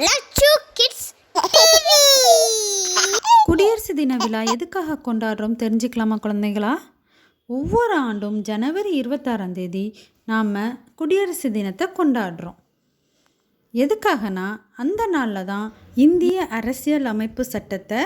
Lachu kids TV. குடியரசு தின விழா எதுக்காக கொண்டாடுறோம் தெரிஞ்சுக்கலாமா குழந்தைகளா? ஒவ்வொரு ஆண்டும் ஜனவரி 26ஆம் தேதி நாம் குடியரசு தினத்தை கொண்டாடுறோம். எதுக்காகனா அந்த நாளில் தான் இந்திய அரசியல் அமைப்பு சட்டத்தை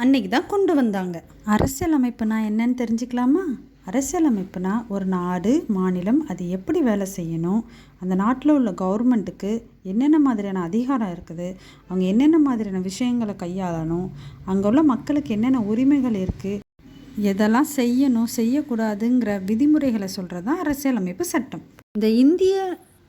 அன்னைக்கு தான் கொண்டு வந்தாங்க. அரசியல் அமைப்புனா என்னன்னு தெரிஞ்சுக்கலாமா? அரசியல் அமைப்புனா ஒரு நாடு, மாநிலம் அது எப்படி வேலை செய்யணும், அந்த நாட்டில் உள்ள கவர்மெண்ட்டுக்கு என்னென்ன மாதிரியான அதிகாரம் இருக்குது, அவங்க என்னென்ன மாதிரியான விஷயங்களை கையாளணும், அங்கே உள்ள மக்களுக்கு என்னென்ன உரிமைகள் இருக்குது, எதெல்லாம் செய்யணும் செய்யக்கூடாதுங்கிற விதிமுறைகளை சொல்கிறது தான் அரசியலமைப்பு சட்டம். இந்த இந்திய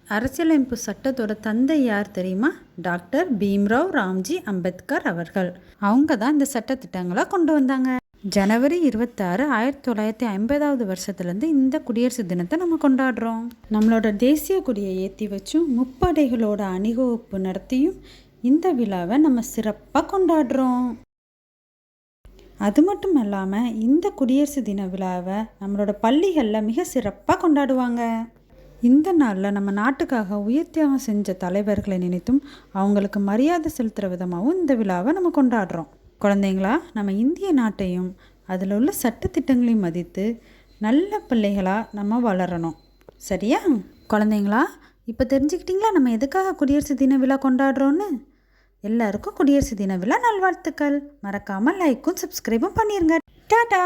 அரசியலமைப்பு சட்டத்தோட தந்தை யார் தெரியுமா? டாக்டர் பீம்ராவ் ராம்ஜி அம்பேத்கர் அவர்கள். அவங்க தான் இந்த சட்டத்திட்டங்களை கொண்டு வந்தாங்க. ஜனவரி 26, 1950 வருஷத்துலேருந்து இந்த குடியரசு தினத்தை நம்ம கொண்டாடுறோம். நம்மளோட தேசிய கொடியை ஏற்றி வச்சும் முப்படைகளோட அணிவகுப்பு நடத்தியும் இந்த விழாவை நம்ம சிறப்பாக கொண்டாடுறோம். அது மட்டும் இல்லாமல் இந்த குடியரசு தின விழாவை நம்மளோட பள்ளிகளில் மிக சிறப்பாக கொண்டாடுவாங்க. இந்த நாளில் நம்ம நாட்டுக்காக உயிர் தியாகம் செஞ்ச தலைவர்களை நினைத்தும் அவங்களுக்கு மரியாதை செலுத்துகிற விதமாகவும் இந்த விழாவை நம்ம கொண்டாடுறோம். குழந்தைங்களா, நம்ம இந்திய நாட்டையும் அதில் உள்ள சட்டத்திட்டங்களையும் மதித்து நல்ல பிள்ளைகளாக நம்ம வளரணும். சரியா குழந்தைங்களா? இப்போ தெரிஞ்சுக்கிட்டிங்களா நம்ம எதுக்காக குடியரசு தின விழா கொண்டாடுறோன்னு? எல்லாருக்கும் குடியரசு தின விழா நல்வாழ்த்துக்கள். மறக்காமல் லைக்கும் சப்ஸ்கிரைபும் பண்ணிடுங்க. டாடா.